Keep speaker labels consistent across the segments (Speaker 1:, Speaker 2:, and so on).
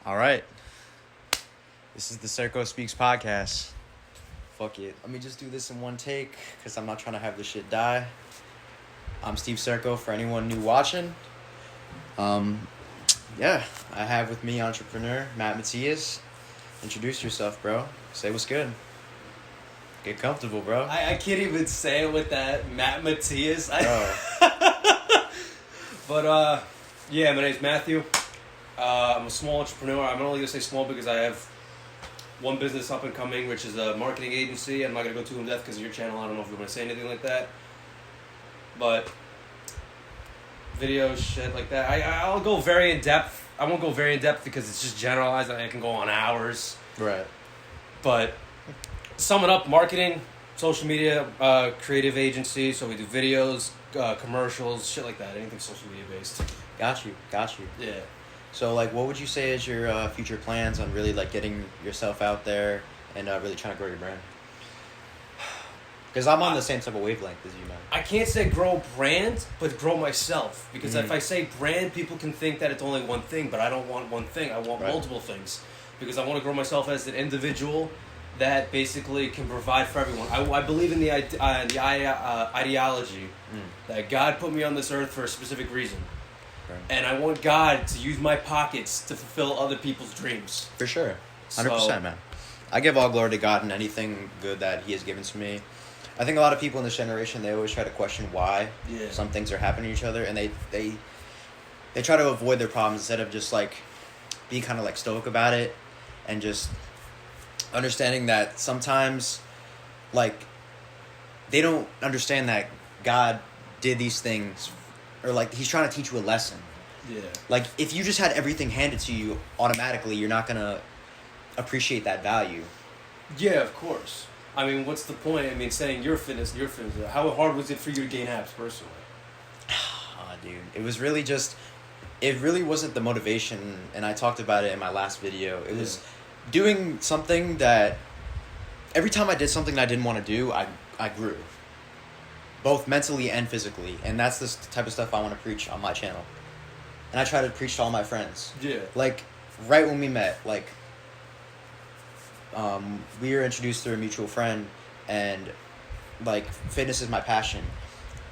Speaker 1: All right. This is the Serco Speaks podcast. Fuck it. Let me just do this in one take because I'm not trying to have this shit die. I'm Steve Serco for anyone new watching. Yeah, I have with me entrepreneur Matt Matias. Introduce yourself, bro. Say what's good. Get comfortable, bro.
Speaker 2: I can't even say it with that Matt Matias. But yeah, my name's Matthew. I'm a small entrepreneur. I'm only gonna say small because I have one business up and coming, which is a marketing agency. I'm not gonna go too in depth because of your channel. I don't know if you want to say anything like that. But videos, shit like that. I'll go very in depth. I won't go very in depth because it's just generalized. I can go on hours.
Speaker 1: Right.
Speaker 2: But sum it up: marketing, social media, creative agency. So we do videos, commercials, shit like that. Anything social media based.
Speaker 1: Got you.
Speaker 2: Yeah.
Speaker 1: So, like, what would you say is your future plans on really, like, getting yourself out there and really trying to grow your brand? Because I'm on the same type of wavelength as you, man.
Speaker 2: I can't say grow brand, but grow myself. Because if I say brand, people can think that it's only one thing, but I don't want one thing. I want multiple things. Because I want to grow myself as an individual that basically can provide for everyone. I believe in the ideology that God put me on this earth for a specific reason. And I want God to use my pockets to fulfill other people's dreams.
Speaker 1: For sure. 100%, man. I give all glory to God in anything good that He has given to me. I think a lot of people in this generation, they always try to question why some things are happening to each other. And they try to avoid their problems instead of just, like, being kind of, like, stoic about it. And just understanding that sometimes, like, they don't understand that God did these things, or like He's trying to teach you a lesson.
Speaker 2: Yeah.
Speaker 1: Like, if you just had everything handed to you automatically, you're not gonna appreciate that value.
Speaker 2: Yeah, of course. I mean, what's the point? I mean, saying your fitness. How hard was it for you to gain abs personally?
Speaker 1: Dude, it was really just. It really wasn't the motivation, and I talked about it in my last video. It was doing something that. Every time I did something that I didn't want to do, I grew. Both mentally and physically. And that's the type of stuff I want to preach on my channel. And I try to preach to all my friends.
Speaker 2: Yeah.
Speaker 1: Like, right when we met, like, we were introduced through a mutual friend, and, like, fitness is my passion.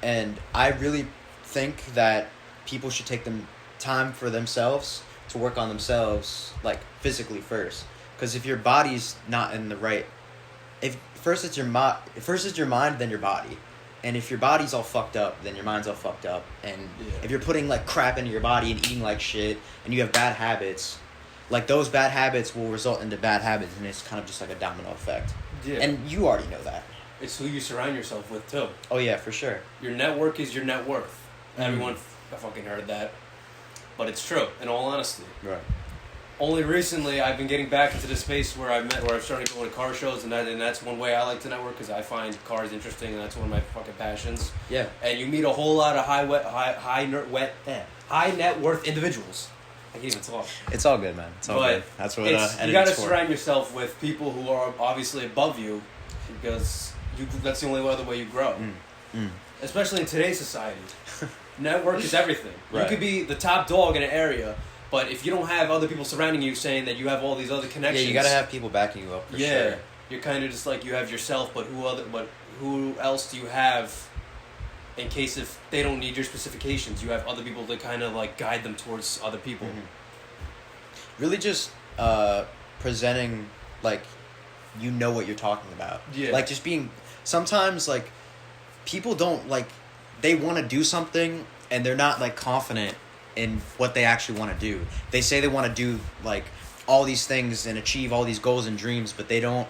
Speaker 1: And I really think that people should take them time for themselves to work on themselves, like, physically first. Because if your body's not in the right... First it's your mind, then your body. And if your body's all fucked up, then your mind's all fucked up. And if you're putting, like, crap into your body and eating like shit, and you have bad habits, like, those bad habits will result into bad habits, and it's kind of just like a domino effect. Yeah. And you already know that.
Speaker 2: It's who you surround yourself with, too.
Speaker 1: Oh, yeah, for sure.
Speaker 2: Your network is your net worth. Everyone fucking heard that. But it's true, in all honesty.
Speaker 1: Right.
Speaker 2: Only recently, I've been getting back into the space where I've started going to car shows, and that's one way I like to network, because I find cars interesting, and that's one of my fucking passions. Yeah. And you meet a whole lot of high net worth individuals. I can't even talk.
Speaker 1: It's all good, man. It's all good. That's what
Speaker 2: you got to surround yourself with people who are obviously above you, because that's the only other way you grow. Especially in today's society. Network is everything. Right. You could be the top dog in an area, but if you don't have other people surrounding you saying that you have all these other connections...
Speaker 1: Yeah, you gotta have people backing you up, for sure.
Speaker 2: You're kind of just like, you have yourself, but who else do you have in case if they don't need your specifications? You have other people to kind of, like, guide them towards other people.
Speaker 1: Really just presenting, like, you know what you're talking about. Yeah. Like, just being... Sometimes, like, people don't, like... They want to do something, and they're not, like, confident in what they actually want to do. They say they want to do, like, all these things and achieve all these goals and dreams, but they don't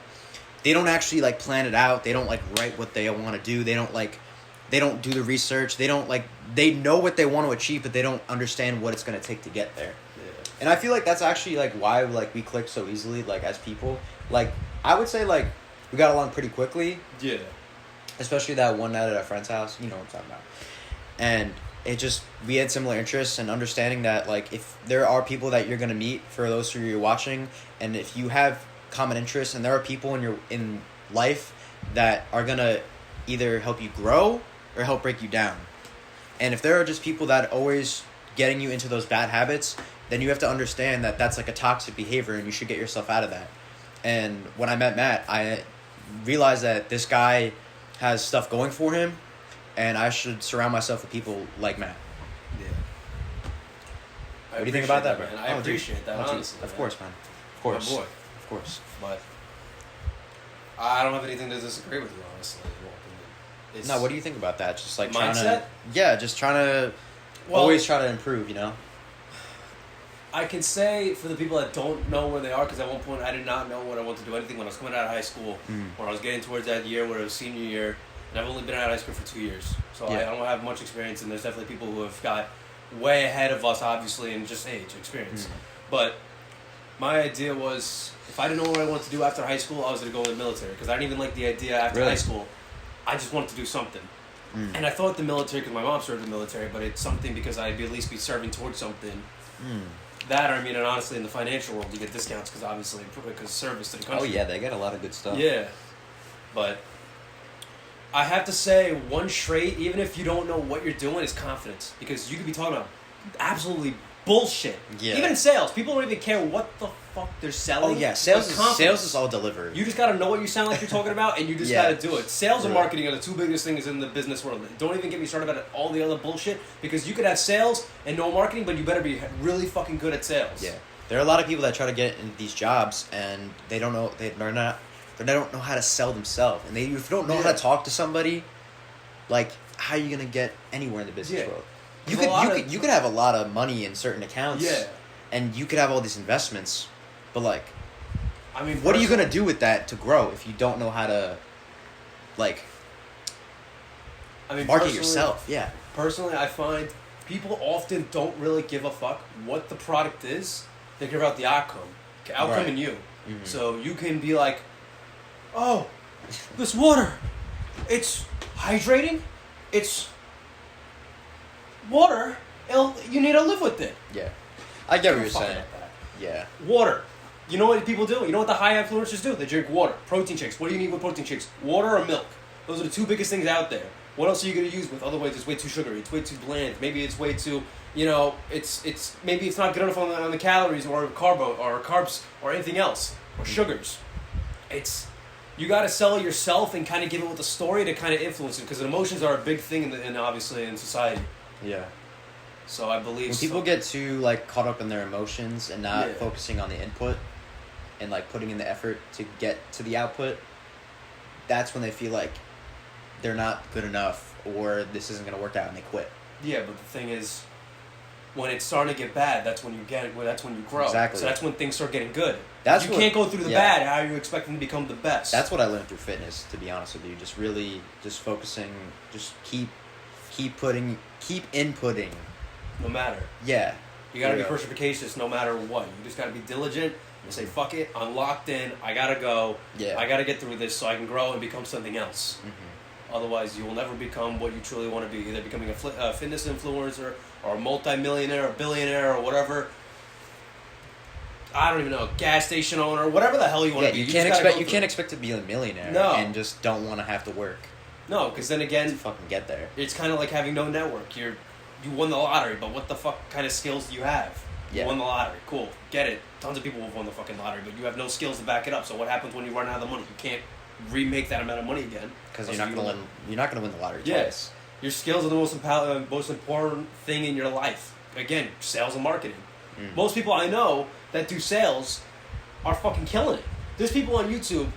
Speaker 1: actually, like, plan it out. They don't, like, write what they want to do. They don't do the research. They know what they want to achieve, but they don't understand what it's going to take to get there. Yeah. And I feel like that's actually, like, why, like, we click so easily, like, as people. Like, I would say, like, we got along pretty quickly. Yeah. Especially that one night at our friend's house. You know what I'm talking about. And we had similar interests, and understanding that, like, if there are people that you're going to meet, for those who you're watching, and if you have common interests, and there are people in life that are going to either help you grow or help break you down. And if there are just people that always getting you into those bad habits, then you have to understand that that's like a toxic behavior and you should get yourself out of that. And when I met Matt, I realized that this guy has stuff going for him, and I should surround myself with people like Matt.
Speaker 2: Yeah.
Speaker 1: What do you think about that, bro?
Speaker 2: Man. I appreciate that, honestly.
Speaker 1: Of course, man. Of course.
Speaker 2: My boy.
Speaker 1: Of course.
Speaker 2: But I don't have anything to disagree with you, honestly.
Speaker 1: No, what do you think about that? Just like
Speaker 2: mindset?
Speaker 1: Just trying to always try to improve, you know?
Speaker 2: I can say for the people that don't know where they are, because at one point I did not know what I wanted to do anything when I was coming out of high school, when I was getting towards that year where it was senior year, and I've only been out of high school for 2 years. So I don't have much experience, and there's definitely people who have got way ahead of us, obviously, in just age, experience. But my idea was, if I didn't know what I wanted to do after high school, I was going to go in the military, because I didn't even like the idea after high school. I just wanted to do something. And I thought the military, because my mom served in the military, but it's something because I'd at least be serving towards something. That, I mean, and honestly, in the financial world, you get discounts because obviously, because service to the country.
Speaker 1: Oh, yeah, they get a lot of good stuff.
Speaker 2: Yeah. But I have to say, one trait, even if you don't know what you're doing, is confidence. Because you could be talking about absolutely bullshit. Yeah. Even in sales, people don't even care what the fuck they're selling.
Speaker 1: Oh, yeah, sales is all delivered.
Speaker 2: You just got to know what you sound like you're talking about, and you just got to do it. Sales and marketing are the two biggest things in the business world. Don't even get me started about all the other bullshit, because you could have sales and no marketing, but you better be really fucking good at sales.
Speaker 1: Yeah. There are a lot of people that try to get into these jobs, and they don't know, they don't know how to sell themselves. And if you don't know how to talk to somebody, like, how are you going to get anywhere in the business world? You could have a lot of money in certain accounts, and you could have all these investments, but like, I mean, what are you gonna do with that to grow if you don't know how to, like, market yourself? Yeah.
Speaker 2: Personally, I find people often don't really give a fuck what the product is. They care about the outcome in you. So you can be like, oh, this water, it's hydrating, it's water, you need to live with it.
Speaker 1: Yeah. I get what you're saying. Yeah.
Speaker 2: Water. You know what people do? You know what the high influencers do? They drink water. Protein shakes. What do you need with protein shakes? Water or milk? Those are the two biggest things out there. What else are you going to use with? Otherwise, it's way too sugary. It's way too bland. Maybe it's way too, maybe it's not good enough on the calories or carbs or anything else or sugars. You got to sell it yourself and kind of give it with a story to kind of influence it, because emotions are a big thing obviously in society.
Speaker 1: Yeah.
Speaker 2: So I believe
Speaker 1: when people get too like caught up in their emotions and not focusing on the input and like putting in the effort to get to the output, that's when they feel like they're not good enough or this isn't going to work out and they quit.
Speaker 2: Yeah, but the thing is, when it's starting to get bad, that's when you get it. That's when you grow.
Speaker 1: Exactly.
Speaker 2: So that's when things start getting good.
Speaker 1: You
Speaker 2: can't go through the bad. How are you expecting to become the best?
Speaker 1: That's what I learned through fitness, to be honest with you. Just really, just focusing, just keep inputting.
Speaker 2: No matter.
Speaker 1: Yeah.
Speaker 2: You gotta be perspicacious no matter what. You just gotta be diligent and say, fuck it, I'm locked in, I gotta go.
Speaker 1: Yeah.
Speaker 2: I gotta get through this so I can grow and become something else. Otherwise, you will never become what you truly want to be. Either becoming a fitness influencer or a multi-millionaire or billionaire or whatever. I don't even know, gas station owner, whatever the hell you want to be.
Speaker 1: You can't expect to be a millionaire and just don't want to have to work.
Speaker 2: No, because then again,
Speaker 1: to fucking get there.
Speaker 2: It's kind of like having no network. You won the lottery, but what the fuck kind of skills do you have? You won the lottery, cool, get it. Tons of people have won the fucking lottery, but you have no skills to back it up. So what happens when you run out of the money? You can't remake that amount of money again.
Speaker 1: Because you're not gonna win the lottery twice.
Speaker 2: Your skills are the most important thing in your life. Again, sales and marketing. Most people I know that do sales are fucking killing it. There's people on YouTube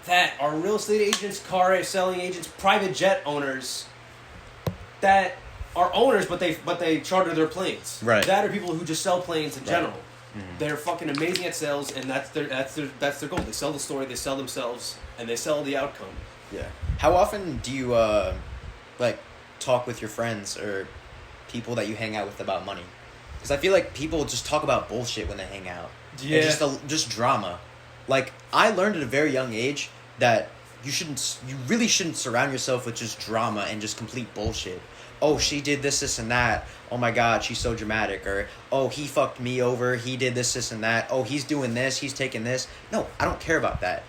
Speaker 2: that are real estate agents, car selling agents, private jet owners that are owners, but they charter their planes.
Speaker 1: Right.
Speaker 2: That are people who just sell planes in general. They're fucking amazing at sales, and that's their goal. They sell the story, they sell themselves, and they sell the outcome.
Speaker 1: Yeah. How often do you talk with your friends or people that you hang out with about money? Because I feel like people just talk about bullshit when they hang out. Yeah. And just drama. Like, I learned at a very young age that you really shouldn't surround yourself with just drama and just complete bullshit. Oh, she did this, and that. Oh my God, she's so dramatic. Or, oh, he fucked me over. He did this, and that. Oh, he's doing this. He's taking this. No, I don't care about that.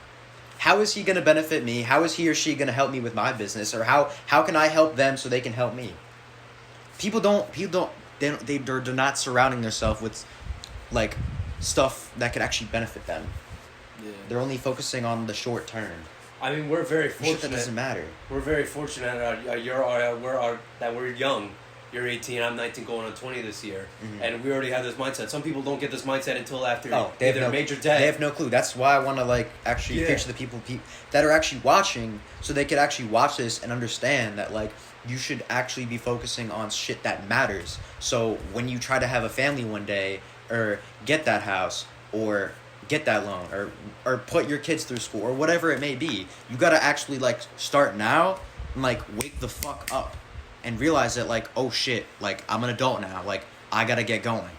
Speaker 1: How is he going to benefit me? How is he or she going to help me with my business? Or how can I help them so they can help me? People they're not surrounding themselves with like stuff that could actually benefit them. Yeah. They're only focusing on the short term.
Speaker 2: I mean, we're very fortunate.
Speaker 1: Shit that doesn't matter.
Speaker 2: We're very fortunate that we're young. You're 18, I'm 19, going on 20 this year. Mm-hmm. And we already have this mindset. Some people don't get this mindset until after their major day.
Speaker 1: They have no clue. That's why I want to like actually feature the people that are actually watching, so they could actually watch this and understand that like you should actually be focusing on shit that matters. So when you try to have a family one day, or get that house, or get that loan, or put your kids through school, or whatever it may be, you gotta actually like start now and like wake the fuck up and realize that like, oh shit, like I'm an adult now, like I gotta get going.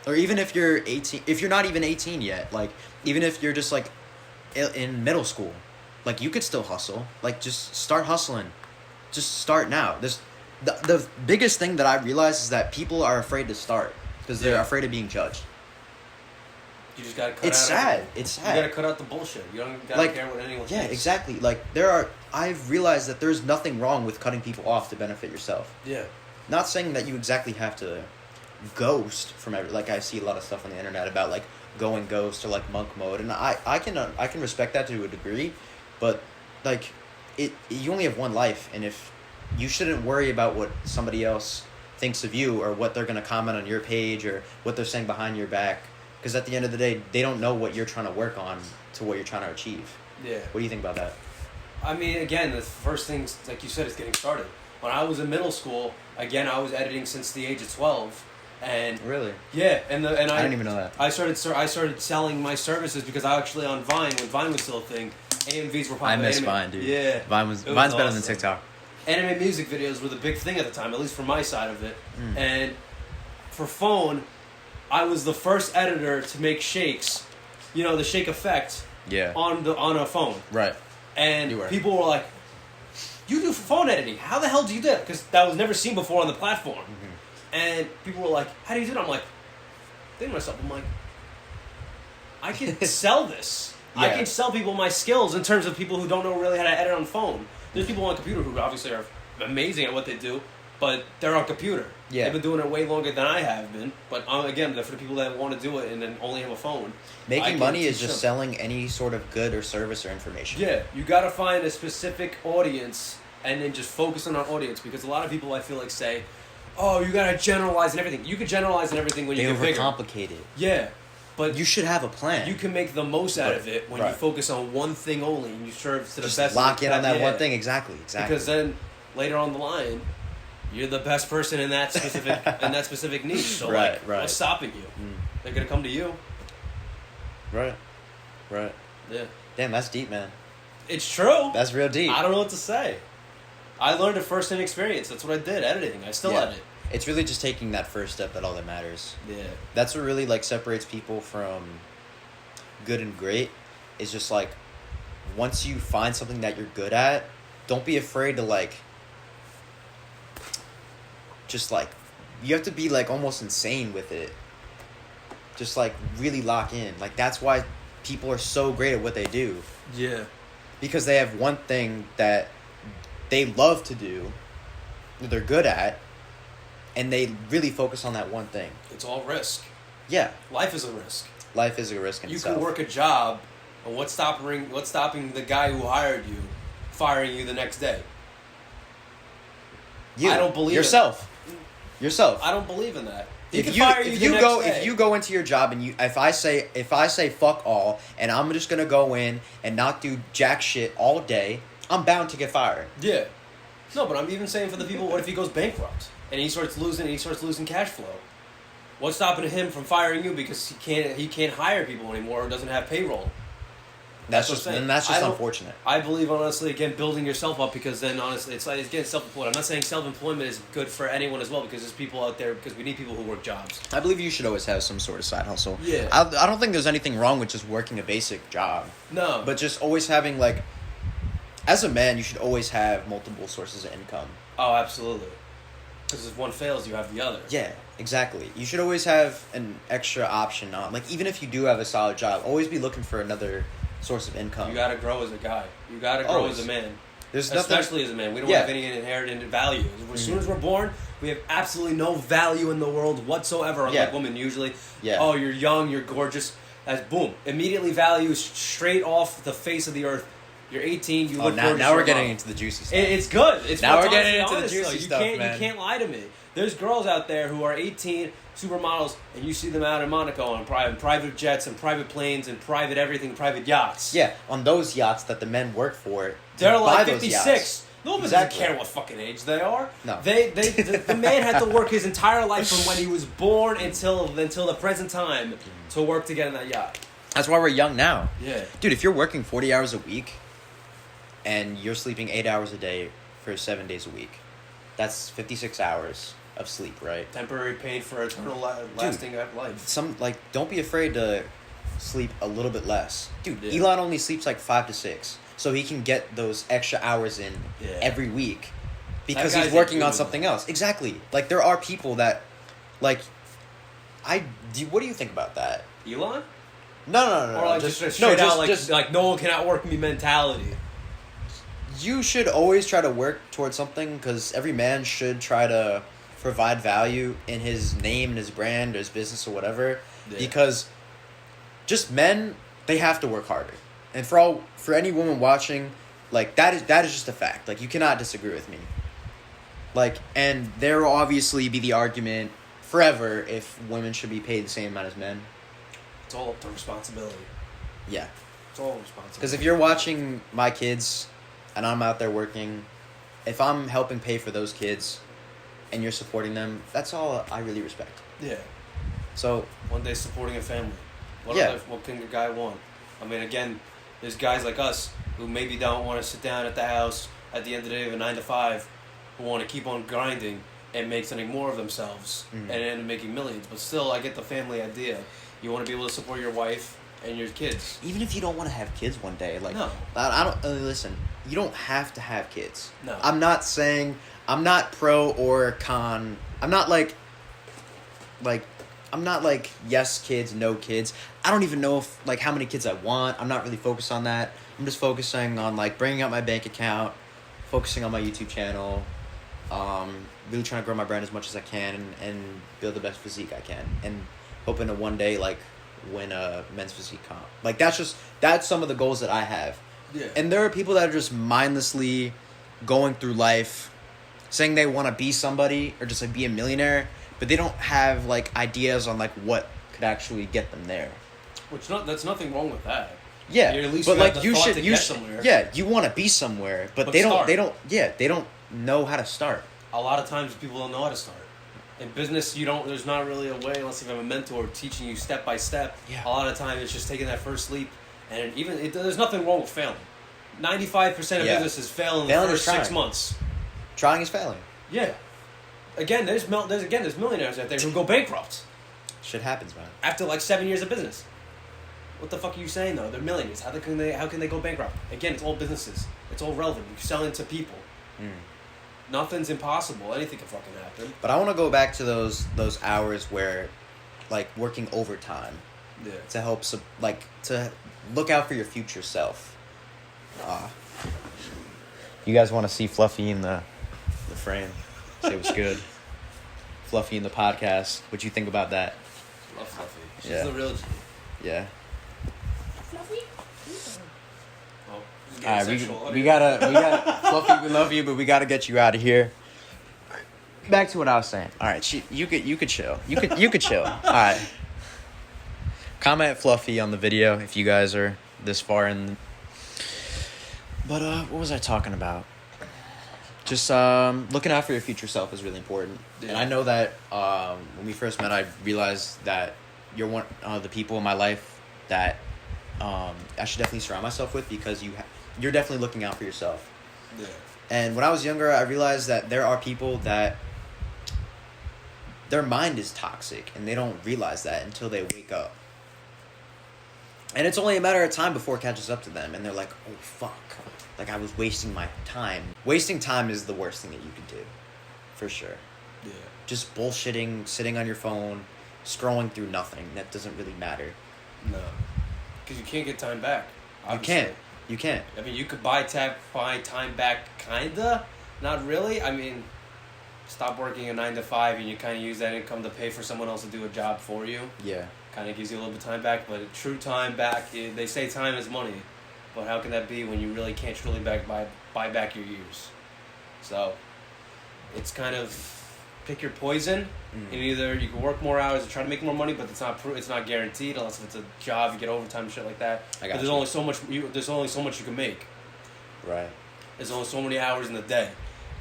Speaker 1: Or even if you're 18, if you're not even 18 yet, like even if you're just like in middle school, like you could still hustle. Like just start hustling. Just start now. The biggest thing that I realize is that people are afraid to start because they're afraid of being judged.
Speaker 2: You just gotta cut
Speaker 1: it's
Speaker 2: out
Speaker 1: sad.
Speaker 2: Everything.
Speaker 1: It's sad.
Speaker 2: You gotta cut out the bullshit. You don't gotta care what anyone thinks.
Speaker 1: Yeah, exactly. Like I've realized that there's nothing wrong with cutting people off to benefit yourself. Yeah. Not saying that you exactly have to ghost from like I see a lot of stuff on the internet about like going ghost or like monk mode, and I can respect that to a degree, but like you only have one life, and if you shouldn't worry about what somebody else thinks of you or what they're gonna comment on your page or what they're saying behind your back. Because at the end of the day, they don't know what you're trying to work on to what you're trying to achieve. Yeah. What do you think about that?
Speaker 2: I mean, again, the first thing, like you said, is getting started. When I was in middle school, again, I was editing since the age of 12. And
Speaker 1: really?
Speaker 2: Yeah, and I
Speaker 1: didn't even know that.
Speaker 2: I started selling my services because I actually on Vine, when Vine was still a thing, AMVs were popular.
Speaker 1: I miss Vine, dude.
Speaker 2: Yeah.
Speaker 1: Vine's awesome. Better than TikTok.
Speaker 2: Anime music videos were the big thing at the time, at least for my side of it. And for phone, I was the first editor to make shakes, the shake effect, on a phone. Right. And people were like, "You do phone editing? How the hell do you do that?" Because that was never seen before on the platform. Mm-hmm. And people were like, "How do you do that?" I'm like, thinking to myself, I can sell this. Yeah. I can sell people my skills in terms of people who don't know really how to edit on phone. There's people on computer who obviously are amazing at what they do, but they're on computer. Yeah. They've been doing it way longer than I have been. But again, for the people that want to do it and then only have a phone.
Speaker 1: Making money is just selling any sort of good or service or information.
Speaker 2: Yeah. You got to find a specific audience and then just focus on our audience. Because a lot of people, I feel like, say, oh, you got to generalize and everything. You could generalize and everything when you get bigger.
Speaker 1: They overcomplicate it.
Speaker 2: Yeah. But
Speaker 1: you should have a plan.
Speaker 2: You can make the most out of it when you focus on one thing only and you serve to the
Speaker 1: just
Speaker 2: best.
Speaker 1: Lock in on that one thing. Exactly.
Speaker 2: Because then later on the line, you're the best person in that specific niche. So what's stopping you? They're gonna come to you. Right. Yeah.
Speaker 1: Damn, that's deep, man.
Speaker 2: It's true.
Speaker 1: That's real deep.
Speaker 2: I don't know what to say. I learned it first in experience. That's what I did, editing. I still edit.
Speaker 1: It's really just taking that first step that all that matters. Yeah. That's what really like separates people from good and great. Is just like once you find something that you're good at, don't be afraid to like. Just like, you have to be like almost insane with it. Just like really lock in. Like that's why people are so great at what they do. Yeah. Because they have one thing that they love to do, that they're good at, and they really focus on that one thing.
Speaker 2: It's all risk.
Speaker 1: Yeah.
Speaker 2: Life is a risk.
Speaker 1: Life is a risk in itself.
Speaker 2: You can work a job, and what's stopping the guy who hired you firing you the next day? I don't believe
Speaker 1: yourself. I
Speaker 2: don't believe in that.
Speaker 1: If you go into your job and if I say fuck all and I'm just gonna go in and not do jack shit all day, I'm bound to get fired.
Speaker 2: Yeah. No, but I'm even saying for the people, what if he goes bankrupt and he starts losing cash flow? What's stopping him from firing you because he can't hire people anymore or doesn't have payroll?
Speaker 1: That's just unfortunate.
Speaker 2: I believe, honestly, again, building yourself up because then, honestly, it's getting self-employed. I'm not saying self-employment is good for anyone as well because there's people out there, because we need people who work jobs.
Speaker 1: I believe you should always have some sort of side hustle. Yeah. I don't think there's anything wrong with just working a basic job. No. But just always having, like, as a man, you should always have multiple sources of income.
Speaker 2: Oh, absolutely. Because if one fails, you have the other.
Speaker 1: Yeah, exactly. You should always have an extra option on. Like, even if you do have a solid job, always be looking for another source of income.
Speaker 2: You gotta grow as a guy. You gotta grow as a man.
Speaker 1: There's nothing.
Speaker 2: Especially as a man, we don't have any inherited value. As soon as we're born, we have absolutely no value in the world whatsoever. Unlike women, usually. Yeah. Oh, you're young, you're gorgeous. That's boom. Immediately value straight off the face of the earth. You're 18. You look gorgeous.
Speaker 1: Now we're getting into the juicy stuff.
Speaker 2: It's good. It's
Speaker 1: now we're getting into the juicy stuff, man.
Speaker 2: You can't lie to me. There's girls out there who are 18, supermodels, and you see them out in Monaco on private jets and private planes and private everything, private yachts.
Speaker 1: Yeah, on those yachts that the men work for.
Speaker 2: They're like 56. No one doesn't care what fucking age they are.
Speaker 1: No.
Speaker 2: The man had to work his entire life from when he was born until the present time to work to get in that yacht.
Speaker 1: That's why we're young now.
Speaker 2: Yeah.
Speaker 1: Dude, if you're working 40 hours a week and you're sleeping 8 hours a day for 7 days a week, that's 56 hours of sleep, right?
Speaker 2: Temporary pain for eternal lasting life.
Speaker 1: Don't be afraid to sleep a little bit less. Dude, Elon only sleeps like 5 to 6. So he can get those extra hours in every week because he's working on something else. Exactly. Like, there are people that, like, what do you think about that?
Speaker 2: Elon?
Speaker 1: No.
Speaker 2: Or like just like no one can outwork me mentality.
Speaker 1: You should always try to work towards something because every man should try to provide value in his name and his brand or his business or whatever. Yeah. Because just men, they have to work harder. And for any woman watching, like, that is just a fact. Like, you cannot disagree with me. Like, and there will obviously be the argument forever if women should be paid the same amount as men.
Speaker 2: It's all up to responsibility.
Speaker 1: Yeah.
Speaker 2: It's all responsibility.
Speaker 1: Because if you're watching my kids and I'm out there working, if I'm helping pay for those kids and you're supporting them, that's all I really respect.
Speaker 2: Yeah.
Speaker 1: So
Speaker 2: one day supporting a family. What can a guy want? I mean, again, there's guys like us who maybe don't want to sit down at the house at the end of the day of a 9 to 5, who want to keep on grinding and make something more of themselves and end up making millions. But still, I get the family idea. You want to be able to support your wife and your kids.
Speaker 1: Even if you don't want to have kids one day, like,
Speaker 2: no.
Speaker 1: I don't listen. You don't have to have kids.
Speaker 2: No.
Speaker 1: I'm not saying I'm not pro or con. I'm not like yes kids, no kids. I don't even know if like how many kids I want. I'm not really focused on that. I'm just focusing on like bringing up my bank account, focusing on my YouTube channel, really trying to grow my brand as much as I can and build the best physique I can, and hoping to one day like win a men's physique comp. Like that's some of the goals that I have.
Speaker 2: Yeah.
Speaker 1: And there are people that are just mindlessly going through life saying they want to be somebody or just like be a millionaire, but they don't have like ideas on like what could actually get them there.
Speaker 2: That's nothing wrong with that.
Speaker 1: Yeah,
Speaker 2: at least
Speaker 1: but like
Speaker 2: you should somewhere.
Speaker 1: Yeah, you want to be somewhere, but they don't know how to start.
Speaker 2: A lot of times people don't know how to start. In business, there's not really a way unless you have a mentor teaching you step by step.
Speaker 1: Yeah.
Speaker 2: A lot of times it's just taking that first leap, and there's nothing wrong with failing. 95% of businesses fail in the first 6 months.
Speaker 1: Trying is failing.
Speaker 2: Yeah. Again, there's millionaires out there who go bankrupt.
Speaker 1: Shit happens, man.
Speaker 2: After like 7 years of business. What the fuck are you saying though? They're millionaires. How can they go bankrupt? Again, it's all businesses. It's all relevant. You're selling to people. Nothing's impossible. Anything can fucking happen.
Speaker 1: But I want to go back to those hours where, like, working overtime.
Speaker 2: Yeah.
Speaker 1: To help, to look out for your future self. You guys want to see Fluffy in the frame? Say what's good. Fluffy in the podcast. What you think about that?
Speaker 2: Love Fluffy. She's the real G.
Speaker 1: Yeah.
Speaker 3: Fluffy?
Speaker 1: All right, we gotta Fluffy, we love you, but we gotta get you out of here. Back to what I was saying. All right, you could chill. You could chill. All right. Comment Fluffy on the video if you guys are this far in. But what was I talking about? Just looking out for your future self is really important. Yeah. And I know that when we first met, I realized that you're one of the people in my life that I should definitely surround myself with because you're definitely looking out for yourself.
Speaker 2: Yeah.
Speaker 1: And when I was younger, I realized that there are people that their mind is toxic and they don't realize that until they wake up. And it's only a matter of time before it catches up to them and they're like, oh, fuck. Like, I was wasting my time. Wasting time is the worst thing that you could do. For sure.
Speaker 2: Yeah.
Speaker 1: Just bullshitting, sitting on your phone, scrolling through nothing. That doesn't really matter.
Speaker 2: No. Because you can't get time back. Obviously.
Speaker 1: You can't.
Speaker 2: I mean, you could buy time back, kinda. Not really. I mean, stop working a 9 to 5 and you kind of use that income to pay for someone else to do a job for you.
Speaker 1: Yeah.
Speaker 2: Kind of gives you a little bit of time back, but true time back, they say time is money. But how can that be when you really can't truly buy back your years? So, it's kind of pick your poison. And either you can work more hours and try to make more money, but it's not guaranteed unless if it's a job, you get overtime and shit like that. But there's only so much you can make.
Speaker 1: Right.
Speaker 2: There's only so many hours in the day.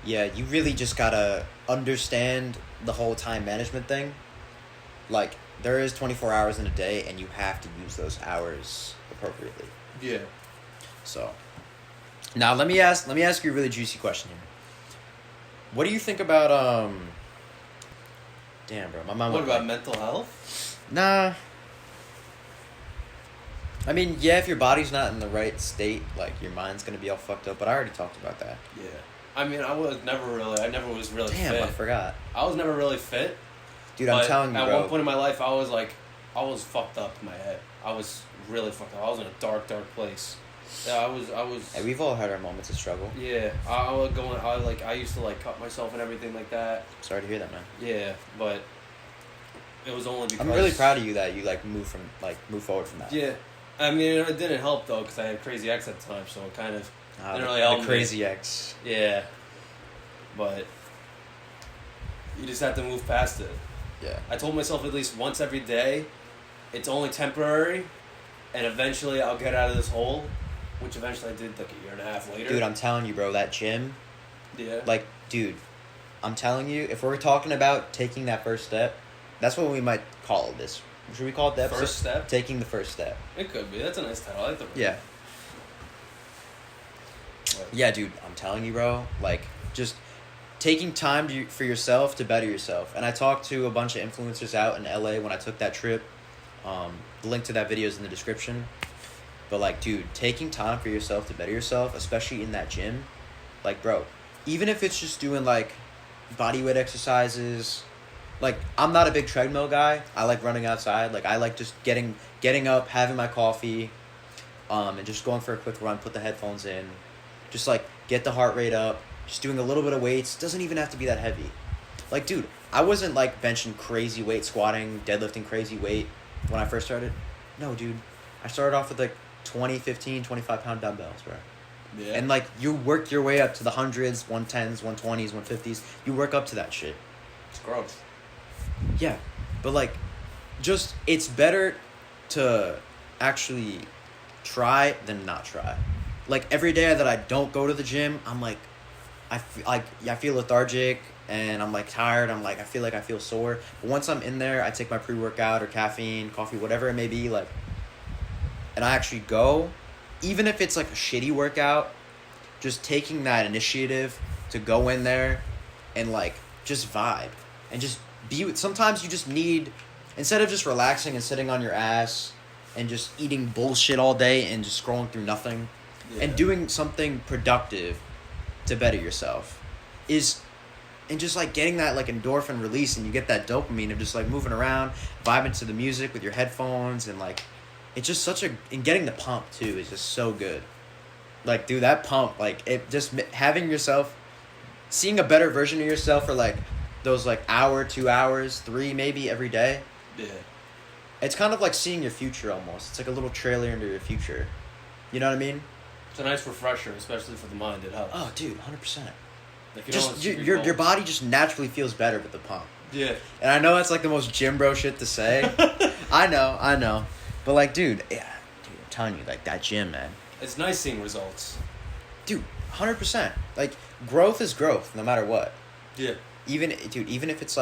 Speaker 1: Yeah, you really just gotta understand the whole time management thing. Like, there is 24 hours in a day, and you have to use those hours appropriately.
Speaker 2: Yeah.
Speaker 1: So, now let me ask you a really juicy question here. What do you think about Damn, bro, my mom.
Speaker 2: What about mental health?
Speaker 1: Nah. I mean, yeah, if your body's not in the right state, like, your mind's gonna be all fucked up. But I already talked about that.
Speaker 2: Yeah. I mean, I never was really fit.
Speaker 1: Damn, I forgot.
Speaker 2: I was never really fit.
Speaker 1: Dude, I'm telling you,
Speaker 2: at
Speaker 1: bro.
Speaker 2: one point in my life, I was fucked up in my head. I was really fucked up. I was in a dark place. Yeah, I was.
Speaker 1: Hey, we've all had our moments of struggle.
Speaker 2: Yeah, I used to cut myself and everything like that.
Speaker 1: Sorry to hear that, man.
Speaker 2: Yeah, but it was only because
Speaker 1: I'm really proud of you that you move forward from that.
Speaker 2: Yeah, I mean it didn't help though because I had a crazy ex at the time, so it kind of didn't really help.
Speaker 1: The crazy ex.
Speaker 2: Yeah, but you just have to move past it.
Speaker 1: Yeah.
Speaker 2: I told myself at least once every day, it's only temporary, and eventually I'll get out of this hole. Which eventually I did a year and a half later.
Speaker 1: Dude, I'm telling you, bro, that gym.
Speaker 2: Yeah.
Speaker 1: Dude, I'm telling you, if we're talking about taking that first step, that's what we might call this. Should we call it that?
Speaker 2: First step?
Speaker 1: Taking the first step.
Speaker 2: It could be. That's a nice title. I like the word.
Speaker 1: Yeah. Yeah, dude, I'm telling you, bro, just taking time for yourself to better yourself. And I talked to a bunch of influencers out in LA when I took that trip. The link to that video is in the description. But, dude, taking time for yourself to better yourself, especially in that gym, bro, even if it's just doing, body weight exercises, I'm not a big treadmill guy. I like running outside. I like just getting up, having my coffee, and just going for a quick run, put the headphones in, just, get the heart rate up, just doing a little bit of weights. Doesn't even have to be that heavy. Dude, I wasn't, benching crazy weight, squatting, deadlifting crazy weight when I first started. No, dude. I started off with, 20, 15, 25-pound dumbbells, bro.
Speaker 2: Yeah.
Speaker 1: And, you work your way up to the 100s, 110s, 120s, 150s. You work up to that shit.
Speaker 2: It's gross.
Speaker 1: Yeah. But, just, it's better to actually try than not try. Every day that I don't go to the gym, I'm, I feel lethargic, and I'm, tired. I'm, I feel sore. But once I'm in there, I take my pre-workout or caffeine, coffee, whatever it may be, and I actually go, even if it's a shitty workout, just taking that initiative to go in there and just vibe and just be with. Sometimes you just need, instead of just relaxing and sitting on your ass and just eating bullshit all day and just scrolling through nothing, and doing something productive to better yourself and just getting that endorphin release, and you get that dopamine of just moving around, vibing to the music with your headphones, and it's just and getting the pump too is just so good. Dude, that pump, it just having yourself, seeing a better version of yourself for those hour, 2 hours, 3 maybe every day.
Speaker 2: Yeah.
Speaker 1: It's kind of seeing your future almost. It's a little trailer into your future. You know what I mean?
Speaker 2: It's a nice refresher, especially for the mind. It helps.
Speaker 1: Oh, dude, 100%.
Speaker 2: Just
Speaker 1: your body just naturally feels better with the pump.
Speaker 2: Yeah.
Speaker 1: And I know that's the most gym bro shit to say. I know. But dude, I'm telling you, that gym, man.
Speaker 2: It's nice seeing results.
Speaker 1: Dude, 100%. Growth is growth, no matter what.
Speaker 2: Yeah.
Speaker 1: Even if it's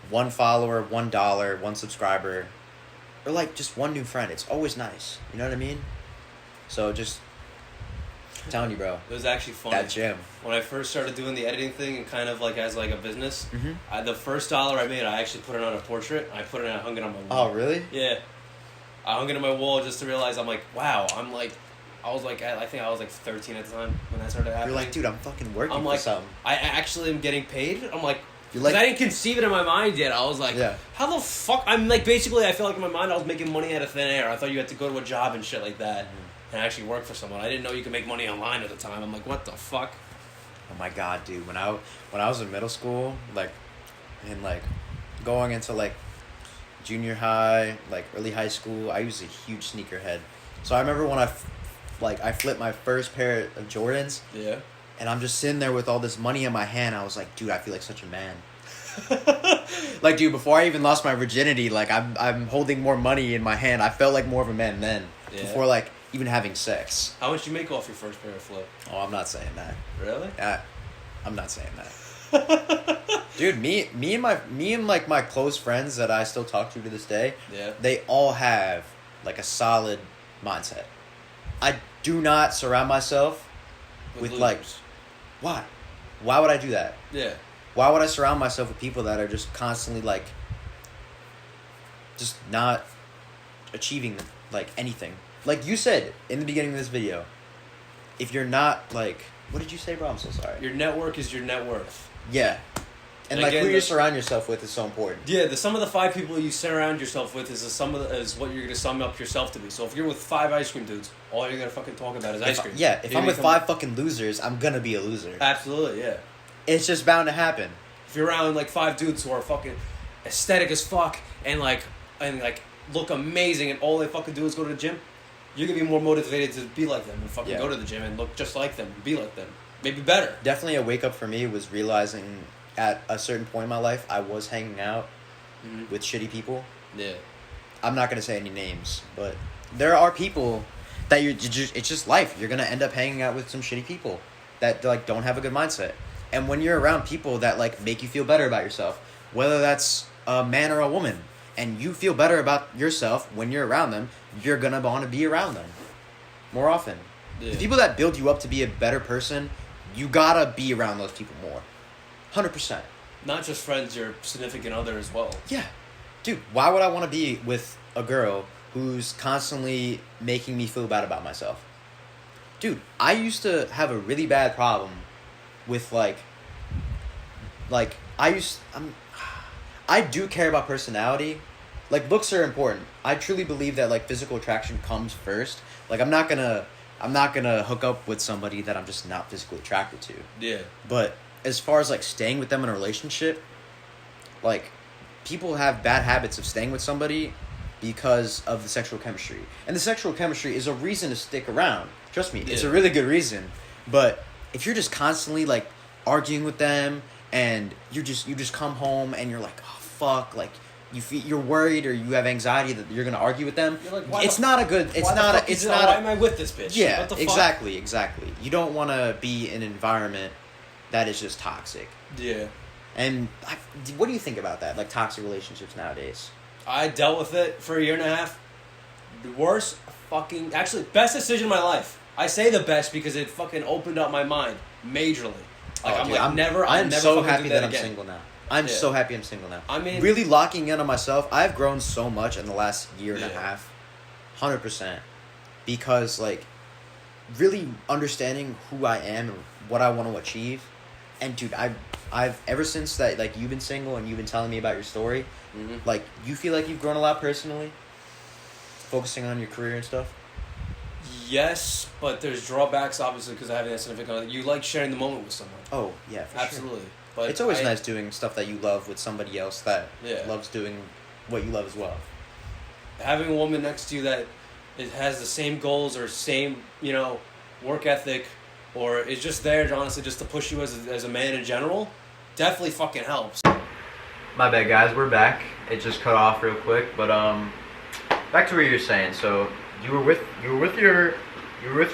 Speaker 1: 1 follower, $1, 1 subscriber, or just 1 new friend, it's always nice. You know what I mean? So just telling you, bro.
Speaker 2: It was actually funny.
Speaker 1: That gym.
Speaker 2: When I first started doing the editing thing and kind of as a business, the first $1 I made, I actually put it on a portrait. I hung it on my wall.
Speaker 1: Oh, really?
Speaker 2: Yeah. I hung it on my wall just to realize wow, I think I was 13 at the time when that started happening.
Speaker 1: You're dude, I'm fucking working for something.
Speaker 2: I actually am getting paid. I'm
Speaker 1: You're
Speaker 2: because I didn't conceive it in my mind yet. I was how the fuck? I'm basically, I felt in my mind I was making money out of thin air. I thought you had to go to a job and shit like that. and actually work for someone. I didn't know you could make money online at the time. I'm like, what the fuck?
Speaker 1: Oh my god, dude! When I was in middle school, like, and like, going into like junior high, like early high school, I was a huge sneakerhead. So I remember when I flipped my first pair of Jordans.
Speaker 2: Yeah.
Speaker 1: And I'm just sitting there with all this money in my hand. I was like, dude, I feel like such a man. Like, dude, before I even lost my virginity, like, I'm holding more money in my hand. I felt like more of a man then. Yeah. Before, like, even having sex.
Speaker 2: How much you make off your first pair of flip?
Speaker 1: Oh, I'm not saying that.
Speaker 2: Really?
Speaker 1: I'm not saying that. Dude, me and like my close friends that I still talk to this day.
Speaker 2: Yeah.
Speaker 1: They all have like a solid mindset. I do not surround myself with like. Why? Why would I do that?
Speaker 2: Yeah.
Speaker 1: Why would I surround myself with people that are just constantly like, just not achieving like anything? Like you said in the beginning of this video, if you're not like, what did you say, bro? I'm so sorry.
Speaker 2: Your network is your net worth.
Speaker 1: Yeah. And like again, who you surround yourself with is so important.
Speaker 2: Yeah, the sum of the 5 people you surround yourself with is what you're gonna sum up yourself to be. So if you're with 5 ice cream dudes, all you're gonna fucking talk about is ice cream.
Speaker 1: If I'm with 5 fucking losers, I'm gonna be a loser.
Speaker 2: Absolutely, yeah.
Speaker 1: It's just bound to happen.
Speaker 2: If you're around like 5 dudes who are fucking aesthetic as fuck and look amazing and all they fucking do is go to the gym, you're gonna be more motivated to be like them and fucking go to the gym and look just like them and be like them. Maybe better. Definitely
Speaker 1: a wake up for me was realizing at a certain point in my life, I was hanging out with shitty people.
Speaker 2: Yeah.
Speaker 1: I'm not going to say any names, but there are people that it's just life. You're going to end up hanging out with some shitty people that like don't have a good mindset. And when you're around people that like make you feel better about yourself, whether that's a man or a woman, and you feel better about yourself when you're around them, you're going to want to be around them more often. Yeah. The people that build you up to be a better person, you got to be around those people more. 100%.
Speaker 2: Not just friends, your significant other as well.
Speaker 1: Yeah. Dude, why would I want to be with a girl who's constantly making me feel bad about myself? Dude, I used to have a really bad problem with I do care about personality. Like, looks are important. I truly believe that like physical attraction comes first. Like, I'm not gonna hook up with somebody that I'm just not physically attracted to.
Speaker 2: Yeah.
Speaker 1: But as far as like staying with them in a relationship, like people have bad habits of staying with somebody because of the sexual chemistry. And the sexual chemistry is a reason to stick around. Trust me, it's a really good reason. But if you're just constantly like arguing with them and you just come home and you're like, oh fuck, like you're worried or you have anxiety that you're gonna argue with them.
Speaker 2: You're like,
Speaker 1: why am I
Speaker 2: with this bitch?
Speaker 1: Yeah,
Speaker 2: what the
Speaker 1: exactly. You don't want to be in an environment that is just toxic.
Speaker 2: Yeah.
Speaker 1: And what do you think about that? Like toxic relationships nowadays?
Speaker 2: I dealt with it for a year and a half. The worst best decision of my life. I say the best because it fucking opened up my mind majorly. Like I'm
Speaker 1: so happy that I'm single now. I'm so happy I'm single now.
Speaker 2: I mean,
Speaker 1: really locking in on myself. I've grown so much in the last year and a half. 100%. Because like really understanding who I am and what I want to achieve. And dude, I've ever since that like you've been single and you've been telling me about your story, like you feel like you've grown a lot personally, focusing on your career and stuff.
Speaker 2: Yes, but there's drawbacks obviously because I have that significant other. You like sharing the moment with someone.
Speaker 1: Oh yeah, for
Speaker 2: absolutely.
Speaker 1: Sure.
Speaker 2: But
Speaker 1: it's always nice doing stuff that you love with somebody else that loves doing what you love as well.
Speaker 2: Having a woman next to you that has the same goals or same work ethic. Or is just there, honestly, just to push you as a man in general, definitely fucking helps.
Speaker 1: My bad, guys. We're back. It just cut off real quick, but back to what you were saying. So you were with your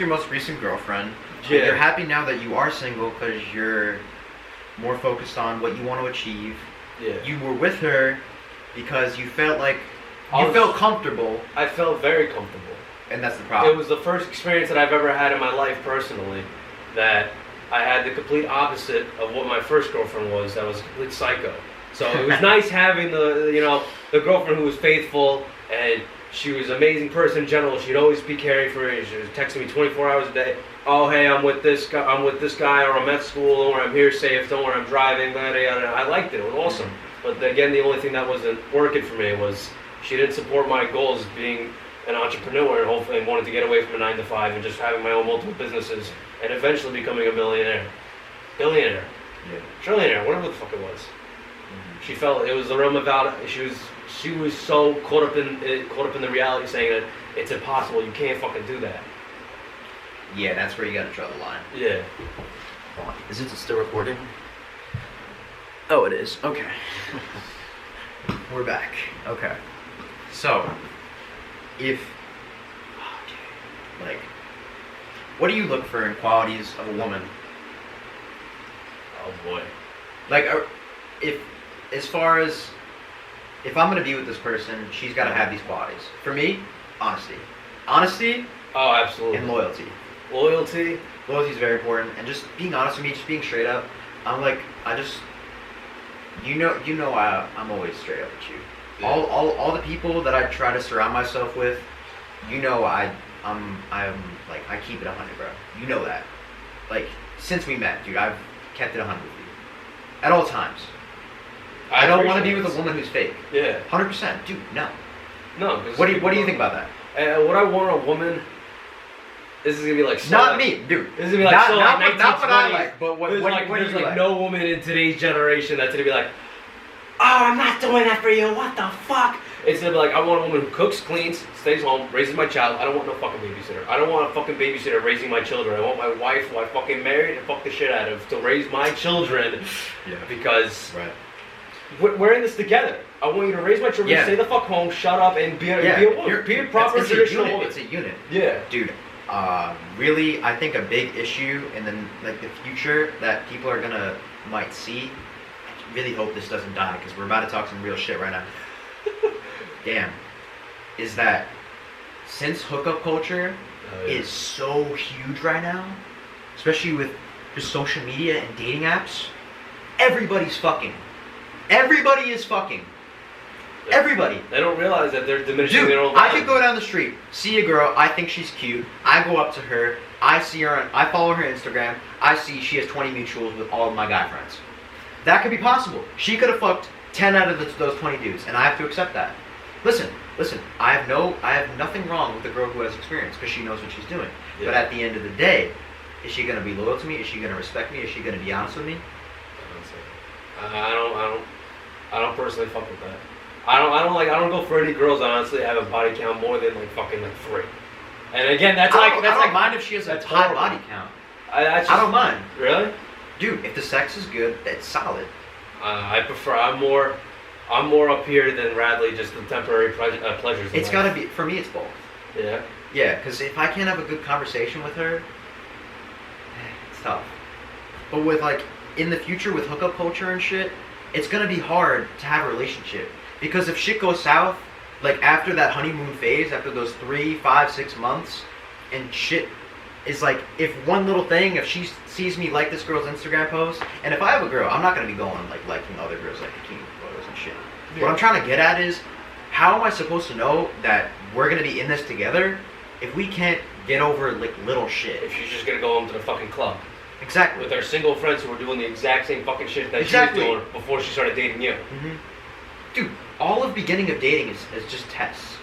Speaker 1: most recent girlfriend. Yeah. You're happy now that you are single because you're more focused on what you want to achieve.
Speaker 2: Yeah.
Speaker 1: You were with her because you felt like you felt comfortable.
Speaker 2: I felt very comfortable,
Speaker 1: and that's the problem.
Speaker 2: It was the first experience that I've ever had in my life personally. That I had the complete opposite of what my first girlfriend was. That was a complete psycho. So it was nice having the girlfriend who was faithful and she was an amazing person in general. She'd always be caring for me. She was texting me 24 hours a day. Oh hey, I'm with this guy, or I'm at school, or I'm here safe. Don't worry, I'm driving. I liked it. It was awesome. But again, the only thing that wasn't working for me was she didn't support my goals of being an entrepreneur and hopefully wanted to get away from a 9 to 5 and just having my own multiple businesses and eventually becoming a billionaire. Billionaire.
Speaker 1: Yeah.
Speaker 2: Trillionaire, whatever the fuck it was.
Speaker 1: Mm-hmm.
Speaker 2: She felt it was the realm of doubt. She was so caught up in the reality saying that it's impossible, you can't fucking do that.
Speaker 1: Yeah, that's where you gotta draw the line.
Speaker 2: Yeah.
Speaker 1: Is it still recording? Oh, it is. Okay. We're back. Okay. So, like, what do you look for in qualities of a woman?
Speaker 2: Oh boy.
Speaker 1: Like, if I'm gonna be with this person, she's gotta have these qualities. For me, honesty.
Speaker 2: Oh, absolutely.
Speaker 1: And loyalty.
Speaker 2: Loyalty
Speaker 1: is very important, and just being honest with me, just being straight up. I'm like, I'm always straight up with you. Yeah. All the people that I try to surround myself with, I'm like, I keep it 100, bro. You know that. Like, since we met, dude, I've kept it 100 with you at all times. I don't want to be with a woman who's fake.
Speaker 2: Yeah.
Speaker 1: 100%, dude. No.
Speaker 2: No.
Speaker 1: What do you think about that?
Speaker 2: What I want a woman. This is gonna be like
Speaker 1: not me, dude.
Speaker 2: This is gonna be like
Speaker 1: not what I like. But what do you
Speaker 2: like?
Speaker 1: like?
Speaker 2: No woman in today's generation that's gonna be like, oh, I'm not doing that for you. What the fuck? It's gonna be like, I want a woman who cooks, cleans, stays home, raises my child. I don't want no fucking babysitter. I don't want a fucking babysitter raising my children. I want my wife, who I fucking married and fuck the shit out of, to raise my children.
Speaker 1: Yeah.
Speaker 2: Because
Speaker 1: right.
Speaker 2: We're in this together. I want you to raise my children, stay the fuck home, shut up, and be a woman. Be a proper traditional woman.
Speaker 1: It's a unit.
Speaker 2: Yeah.
Speaker 1: Dude, really, I think a big issue in the future that people might see, I really hope this doesn't die, because we're about to talk some real shit right now. Damn. Is that since hookup culture is so huge right now, especially with just social media and dating apps, everybody's fucking. Everybody is fucking. Everybody.
Speaker 2: They don't realize that they're diminishing their own
Speaker 1: value. I could go down the street, see a girl, I think she's cute, I go up to her, I follow her Instagram, I see she has 20 mutuals with all of my guy friends. That could be possible. She could have fucked 10 out of those 20 dudes, and I have to accept that. Listen, I have nothing wrong with the girl who has experience, because she knows what she's doing. Yeah. But at the end of the day, is she going to be loyal to me? Is she going to respect me? Is she going to be honest with me?
Speaker 2: I don't personally fuck with that. I don't go for any girls that honestly have a body count more than like 3. And again, I
Speaker 1: don't mind if she has a high body count. I don't mind.
Speaker 2: Really?
Speaker 1: Dude, if the sex is good, that's solid.
Speaker 2: I prefer. I'm more up here than Radley. Just the temporary pleasures.
Speaker 1: It's gotta be, for me. It's both.
Speaker 2: Yeah.
Speaker 1: Yeah, because if I can't have a good conversation with her, it's tough. But with in the future with hookup culture and shit, it's gonna be hard to have a relationship. Because if shit goes south, after that honeymoon phase, after those 3, 5, 6 months, and shit is if one little thing, if she sees me like this girl's Instagram post, and if I have a girl, I'm not gonna be going liking other girls bikini photos and shit. Yeah. What I'm trying to get at is, how am I supposed to know that we're gonna be in this together if we can't get over little shit?
Speaker 2: If she's just gonna go home to the fucking club.
Speaker 1: Exactly.
Speaker 2: With her single friends who were doing the exact same fucking shit that she was doing before she started dating you.
Speaker 1: Mm-hmm. Dude, all of beginning of dating is just tests.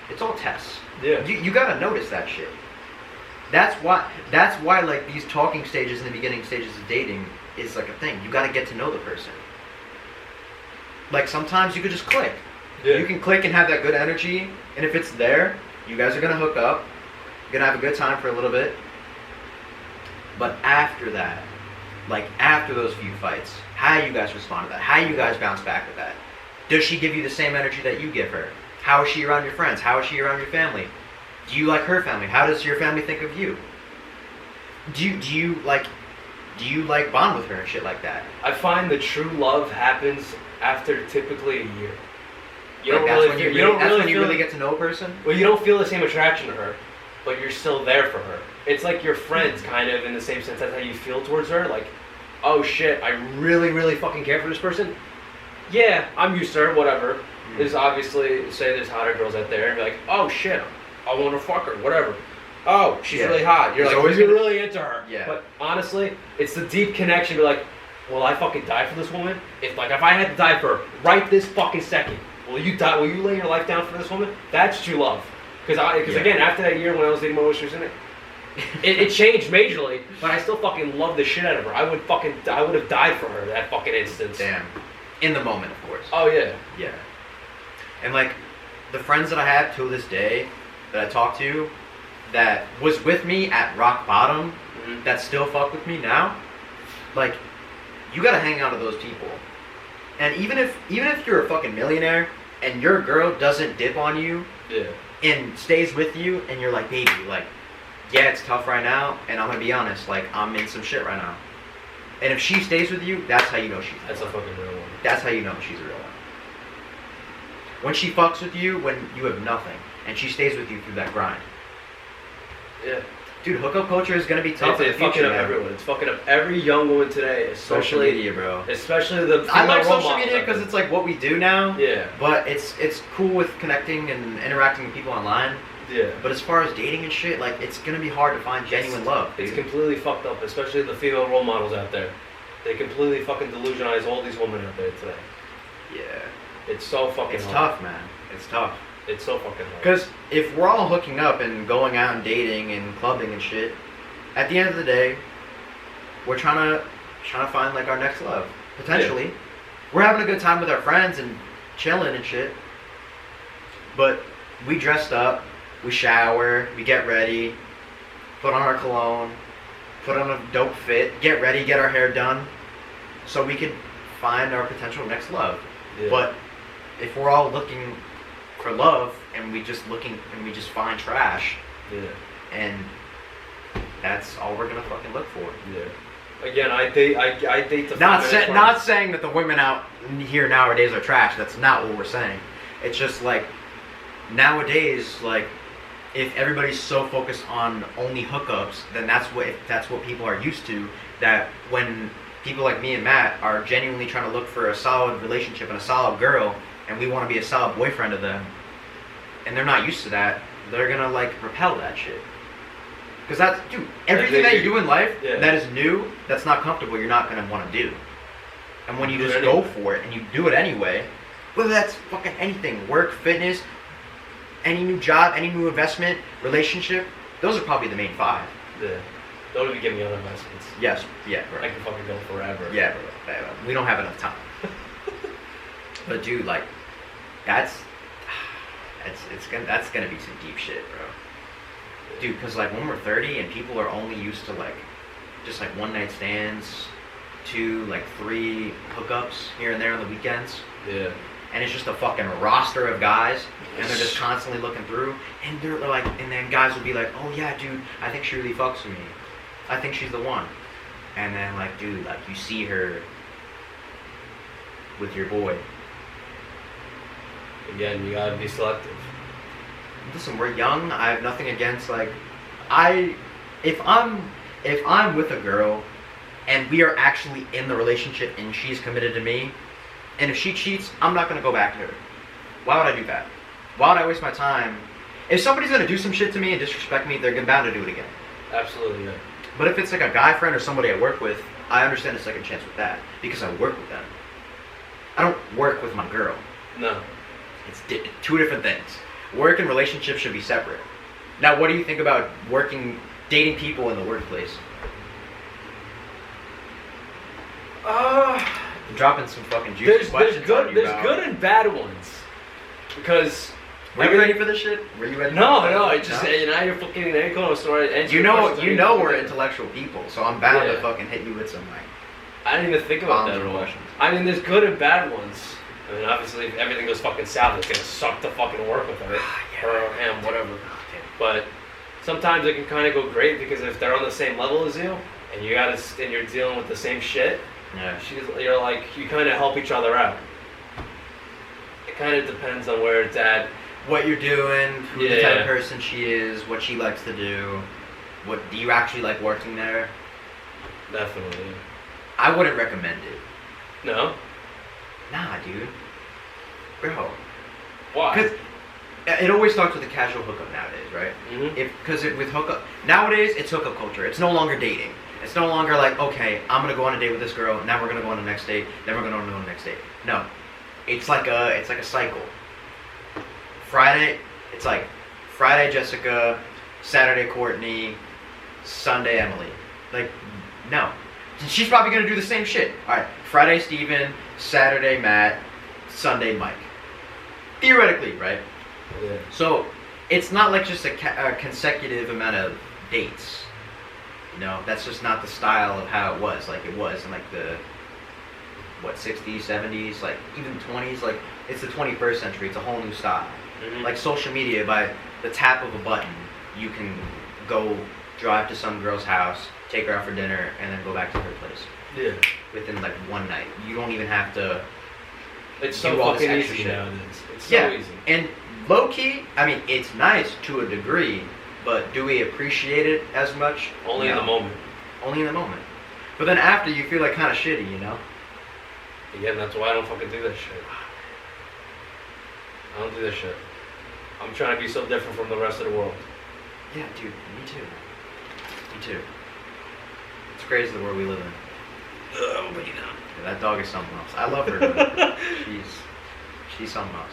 Speaker 1: It's all tests.
Speaker 2: Yeah.
Speaker 1: You gotta notice that shit. That's why these talking stages in the beginning stages of dating is a thing. You gotta get to know the person. Sometimes you could just click. Yeah. You can click and have that good energy, and if it's there, you guys are gonna hook up. You're gonna have a good time for a little bit. But after that, after those few fights, how you guys respond to that? How you guys bounce back with that? Does she give you the same energy that you give her? How is she around your friends? How is she around your family? Do you like her family? How does your family think of you? Do you bond with her and shit like that?
Speaker 2: I find the true love happens after typically a year.
Speaker 1: That's when you really get to know a person?
Speaker 2: Well, you don't feel the same attraction to her, but you're still there for her. It's like your friends, kind of, in the same sense. That's how you feel towards her. Oh shit, I really, really fucking care for this person. Yeah, I'm used to her, whatever. Mm-hmm. There's obviously, say there's hotter girls out there, and be like, oh shit, I want to fuck her, whatever. Oh, she's really hot. You're you're really into her.
Speaker 1: Yeah.
Speaker 2: But honestly, it's the deep connection. Be like, will I fucking die for this woman? If I had to die for her right this fucking second, will you die? Will you lay your life down for this woman? That's true love. Because again, after that year when I was dating my sister, it changed majorly, but I still fucking love the shit out of her. I would have died for her that fucking instance.
Speaker 1: Damn. In the moment, of course.
Speaker 2: Oh yeah.
Speaker 1: Yeah. And like, the friends that I have to this day that I talk to, that was with me at rock bottom, that still fuck with me now, like, you gotta hang out with those people. And even if you're a fucking millionaire and your girl doesn't dip on you, and stays with you, and you're like, baby, like, yeah, it's tough right now, and I'm gonna be honest, like, I'm in some shit right now. And if she stays with you, that's how you know she's real.
Speaker 2: That's a fucking real one.
Speaker 1: That's how you know she's a real one. When she fucks with you when you have nothing, and she stays with you through that grind.
Speaker 2: Yeah.
Speaker 1: Dude, hookup culture is gonna be tough.
Speaker 2: It's fucking up everyone. It's fucking up every young woman today, especially
Speaker 1: social media, bro.
Speaker 2: Especially the.
Speaker 1: I like social media because it's like what we do now.
Speaker 2: Yeah.
Speaker 1: But it's cool with connecting and interacting with people online.
Speaker 2: Yeah.
Speaker 1: But as far as dating and shit, like, it's gonna be hard to find genuine love.
Speaker 2: It's completely fucked up, especially the female role models out there. They completely fucking delusionize all these women out there today.
Speaker 1: Yeah.
Speaker 2: It's so fucking
Speaker 1: It's
Speaker 2: hard.
Speaker 1: tough, man. It's tough.
Speaker 2: It's so fucking hard.
Speaker 1: Because if we're all hooking up and going out and dating and clubbing and shit, at the end of the day, we're trying to find like our next love. Potentially. Yeah. We're having a good time with our friends and chilling and shit. But we dressed up, we shower, we get ready, put on our cologne, put on a dope fit, get ready, get our hair done, so we could find our potential next love. Yeah. But if we're all looking for love and we just find trash, and that's all we're gonna fucking look for.
Speaker 2: Yeah. Again, I date the.
Speaker 1: Not saying that the women out here nowadays are trash. That's not what we're saying. It's just like nowadays, like, if everybody's so focused on only hookups, then that's what people are used to. That when people like me and Matt are genuinely trying to look for a solid relationship and a solid girl, and we want to be a solid boyfriend of them, and they're not used to that, they're gonna like repel that shit. Because that's, dude, everything that you do in life that is new, that's not comfortable, you're not gonna want to do. And when you just go for it and you do it anyway, whether that's fucking anything, work, fitness, any new job, any new investment, relationship, those are probably the main 5.
Speaker 2: Yeah. Don't even give me other investments.
Speaker 1: Yes. Yeah, bro.
Speaker 2: I can fucking go forever.
Speaker 1: Yeah, bro. We don't have enough time. But dude, like, that's gonna be some deep shit, bro. Dude, because like when we're 30 and people are only used to like just like one night stands, 2, like 3 hookups here and there on the weekends.
Speaker 2: Yeah.
Speaker 1: And it's just a fucking roster of guys, and they're just constantly looking through, and they're like, and then guys will be like, oh yeah, dude, I think she really fucks with me. I think she's the one. And then like, dude, like you see her with your boy.
Speaker 2: Again, you gotta be selective.
Speaker 1: Listen, we're young. I have nothing against like, if I'm with a girl, and we are actually in the relationship, and she's committed to me, and if she cheats, I'm not gonna go back to her. Why would I do that? Why would I waste my time? If somebody's gonna do some shit to me and disrespect me, they're bound to do it again.
Speaker 2: Absolutely, yeah.
Speaker 1: But if it's like a guy friend or somebody I work with, I understand a second chance with that because I work with them. I don't work with my girl.
Speaker 2: No.
Speaker 1: It's 2 different things. Work and relationship should be separate. Now, what do you think about dating people in the workplace? Dropping some fucking juicy questions.
Speaker 2: There's good and bad ones. Because
Speaker 1: were you ready for this shit? Were you ready?
Speaker 2: No. I just now you're fucking a story.
Speaker 1: You know we're intellectual people, so I'm bound to fucking hit you with some like.
Speaker 2: I didn't even think about that at all. I mean, there's good and bad ones. I mean, obviously, if everything goes fucking south, it's gonna suck to fucking work with her or him, whatever. But sometimes it can kind of go great because if they're on the same level as you and you're dealing with the same shit.
Speaker 1: Yeah.
Speaker 2: You kind of help each other out. It kind of depends on where it's at.
Speaker 1: What you're doing, who the type of person she is, what she likes to do. What do you actually like working there?
Speaker 2: Definitely.
Speaker 1: I wouldn't recommend it.
Speaker 2: No?
Speaker 1: Nah, dude. Bro.
Speaker 2: Why?
Speaker 1: Because it always starts with a casual hookup nowadays, right?
Speaker 2: Mm-hmm.
Speaker 1: With hookup nowadays, it's hookup culture. It's no longer dating. It's no longer like, okay, I'm gonna go on a date with this girl. Now we're gonna go on the next date. Then we're gonna go on the next date. No, it's like a cycle. Friday, it's like Friday Jessica, Saturday Courtney, Sunday Emily. Like, no. She's probably gonna do the same shit. Alright, Friday Steven, Saturday Matt, Sunday Mike. Theoretically, right?
Speaker 2: Yeah.
Speaker 1: So, it's not like just a consecutive amount of dates. You know, that's just not the style of how it was. Like, it was in like the, 60s, 70s, like even 20s. Like, it's the 21st century. It's a whole new style.
Speaker 2: Mm-hmm.
Speaker 1: Like social media, by the tap of a button, you can go drive to some girl's house, take her out for dinner, and then go back to her place.
Speaker 2: Yeah.
Speaker 1: Within like one night. You don't even have to.
Speaker 2: It's so
Speaker 1: do all this
Speaker 2: fucking
Speaker 1: extra
Speaker 2: easy
Speaker 1: shit.
Speaker 2: nowadays. It's so easy.
Speaker 1: And low key, I mean, it's nice to a degree, but do we appreciate it as much?
Speaker 2: Only in
Speaker 1: No.
Speaker 2: the moment.
Speaker 1: Only in the moment. But then after, you feel like kind of shitty, you know?
Speaker 2: Again, that's why I don't fucking do that shit. I don't do that shit. I'm trying to be so different from the rest of the world.
Speaker 1: Yeah, dude, me too. Me too. It's crazy the world we live in.
Speaker 2: But you know.
Speaker 1: Yeah, that dog is something else. I love her. Though. she's something else.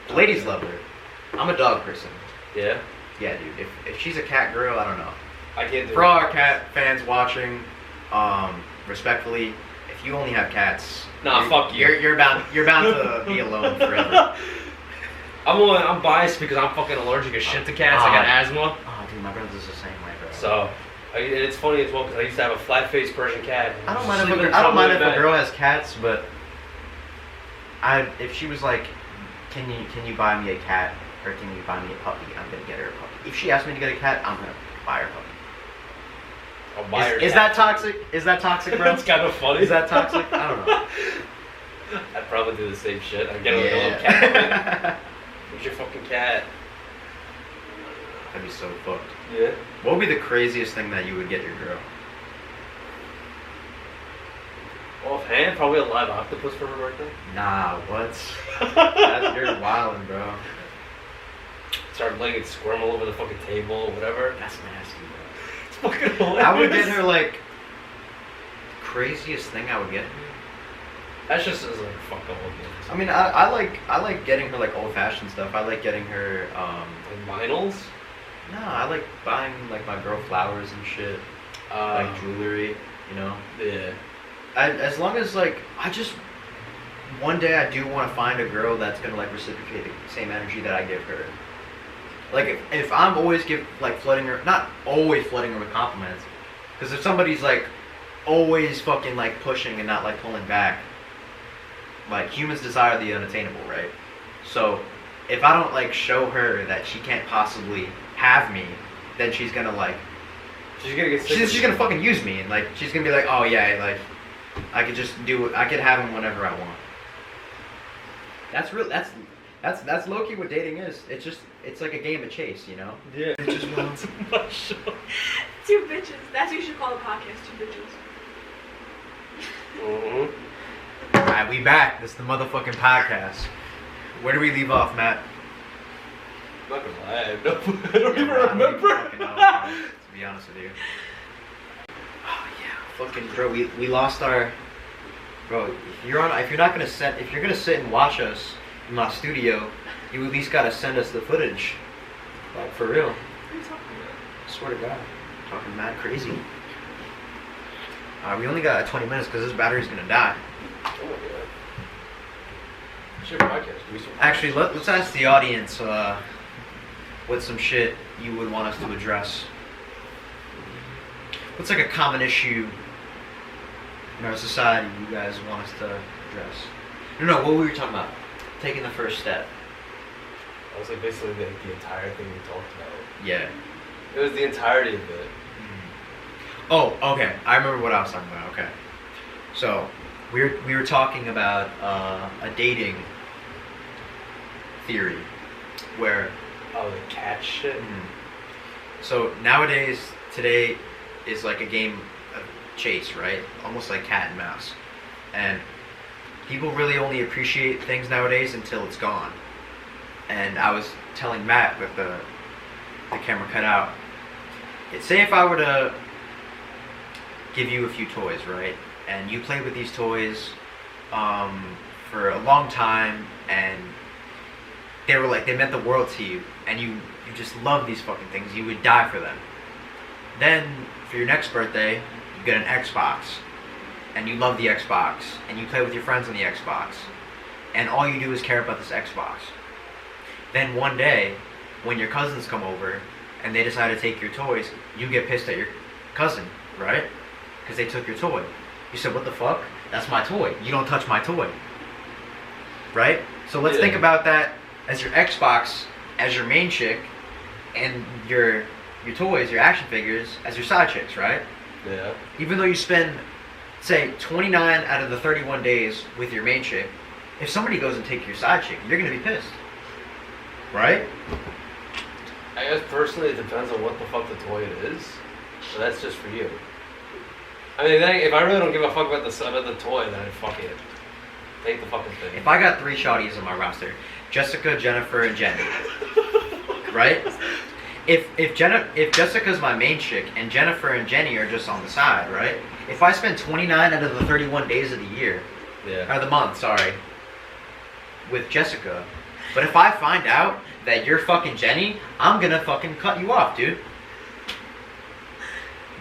Speaker 1: The ladies love her. I'm a dog person.
Speaker 2: Yeah?
Speaker 1: Yeah, dude. If she's a cat girl, I don't know.
Speaker 2: I can't do
Speaker 1: For
Speaker 2: it.
Speaker 1: all our cat fans watching, respectfully, if you only have cats,
Speaker 2: Nah, fuck you.
Speaker 1: You're bound to be alone forever.
Speaker 2: I'm biased because I'm fucking allergic as shit to cats. I got asthma.
Speaker 1: Oh, dude, my brother's the same way, bro.
Speaker 2: So, and it's funny as well because I used to have a flat-faced Persian cat.
Speaker 1: I don't mind
Speaker 2: Sleeping
Speaker 1: if I don't mind if
Speaker 2: in
Speaker 1: a
Speaker 2: bed.
Speaker 1: girl has cats, but if she was like, can you buy me a cat or can you buy me a puppy? I'm gonna get her a puppy. If she asks me to get a cat, I'm gonna buy her a puppy.
Speaker 2: I'll buy her
Speaker 1: Is
Speaker 2: cat.
Speaker 1: that toxic? Is that toxic, bro?
Speaker 2: That's kind of funny.
Speaker 1: Is that toxic? I don't know.
Speaker 2: I'd probably do the same shit. I'd get a little cat. Where's your fucking cat?
Speaker 1: That'd be so fucked.
Speaker 2: Yeah.
Speaker 1: What would be the craziest thing that you would get your girl?
Speaker 2: Offhand, probably a live octopus for her birthday.
Speaker 1: Nah, what? You're wildin', bro.
Speaker 2: Start letting it squirm all over the fucking table or whatever.
Speaker 1: That's nasty, bro.
Speaker 2: It's fucking hilarious.
Speaker 1: I would get her like craziest thing I would get her.
Speaker 2: That's just as like fuck all games.
Speaker 1: I mean, I like getting her like old fashioned stuff. I like getting her
Speaker 2: Like vinyls.
Speaker 1: no, I like buying like my girl flowers and shit, like jewelry, you know.
Speaker 2: Yeah.
Speaker 1: As long as like one day I do want to find a girl that's gonna like reciprocate the same energy that I give her. Like if I'm always flooding her, not always flooding her with compliments, because if somebody's like always fucking like pushing and not like pulling back, like humans desire the unattainable, right? So if I don't like show her that she can't possibly have me, then she's gonna like
Speaker 2: She's gonna get sick.
Speaker 1: she's gonna fucking use me, and like she's gonna be like, oh yeah, like I could just I could have him whenever I want. That's real. That's low key what dating is. It's like a game of chase, you know.
Speaker 2: Yeah.
Speaker 1: It just wants.
Speaker 3: Two bitches. That's what you should call the podcast. Two bitches.
Speaker 2: Mm-hmm.
Speaker 1: Alright, we back. This is the motherfucking podcast. Where do we leave off, Matt?
Speaker 2: I'm not gonna lie. I don't even
Speaker 1: I don't even
Speaker 2: remember.
Speaker 1: fucking know, bro, to be honest with you. Oh yeah, fucking bro. We lost our. Bro, if you're gonna sit and watch us in my studio, you at least gotta send us the footage. Like for real.
Speaker 3: What are you talking about?
Speaker 1: I swear to God, talking mad crazy. We only got 20 minutes because this battery's gonna die.
Speaker 2: Oh my god. It's your podcast. Do some
Speaker 1: Actually, let's ask the audience what some shit you would want us to address. What's like a common issue in our society you guys want us to address? No, what were we talking about? Taking the first step.
Speaker 2: That was like basically the entire thing we talked about.
Speaker 1: Yeah.
Speaker 2: It was the entirety of it.
Speaker 1: Oh, okay. I remember what I was talking about. Okay. So, we were talking about a dating theory where
Speaker 2: Oh, the cat shit.
Speaker 1: so nowadays today is like a game of chase, right? Almost like cat and mouse. And people really only appreciate things nowadays until it's gone. And I was telling Matt with the camera cut out, say if I were to give you a few toys, right? And you played with these toys for a long time, and
Speaker 4: they were like, they meant the world to you, and you just love these fucking things. You would die for them. Then, for your next birthday, you get an Xbox, and you love the Xbox, and you play with your friends on the Xbox, and all you do is care about this Xbox. Then one day, when your cousins come over, and they decide to take your toys, you get pissed at your cousin, right? Because they took your toy. You said, what the fuck? That's my toy. You don't touch my toy. Right? So let's think about that as your Xbox, as your main chick, and your toys, your action figures, as your side chicks, right?
Speaker 2: Yeah.
Speaker 4: Even though you spend, say, 29 out of the 31 days with your main chick, if somebody goes and takes your side chick, you're going to be pissed. Right?
Speaker 2: I guess personally it depends on what the fuck the toy it is. So that's just for you. I mean, if I really don't give a fuck about the toy, then fuck it. Take the fucking thing.
Speaker 4: If I got 3 shawties on my roster, Jessica, Jennifer, and Jenny, right? If Jessica's my main chick and Jennifer and Jenny are just on the side, right? If I spend 29 out of the 31 days of the year, or the month, sorry, with Jessica, but if I find out that you're fucking Jenny, I'm gonna fucking cut you off, dude.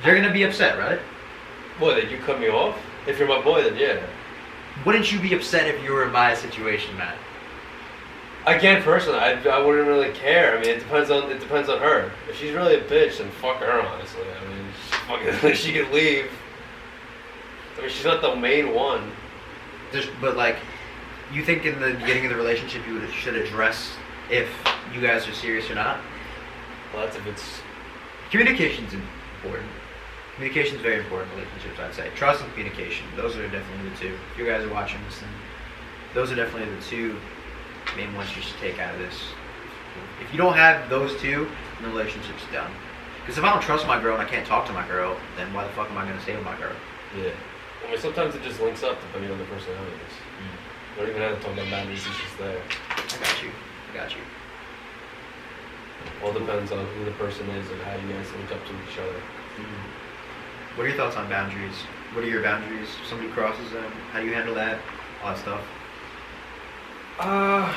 Speaker 4: You're gonna be upset, right?
Speaker 2: Boy, that you cut me off? If you're my boy, then yeah.
Speaker 4: Wouldn't you be upset if you were in my situation, Matt?
Speaker 2: Again, personally, I wouldn't really care. I mean, it depends on her. If she's really a bitch, then fuck her, honestly. I mean, she can leave. I mean, she's not the main one.
Speaker 4: But like, you think in the beginning of the relationship you should address if you guys are serious or not?
Speaker 2: Well, that's if it's...
Speaker 4: Communication's important. Communication's very important in relationships, I'd say. Trust and communication. Those are definitely the two. If you guys are watching this, then those are definitely the two main ones you should take out of this. If you don't have those two, then the relationship's done. Because if I don't trust my girl and I can't talk to my girl, then why the fuck am I going to stay with my girl?
Speaker 2: Yeah. I mean, sometimes it just links up depending on the personalities. You don't even have to talk about boundaries, it's just there.
Speaker 4: I got you.
Speaker 2: All depends on who the person is and how you guys link up to each other.
Speaker 4: What are your thoughts on boundaries? What are your boundaries? If somebody crosses them, how do you handle that? All that stuff.
Speaker 2: I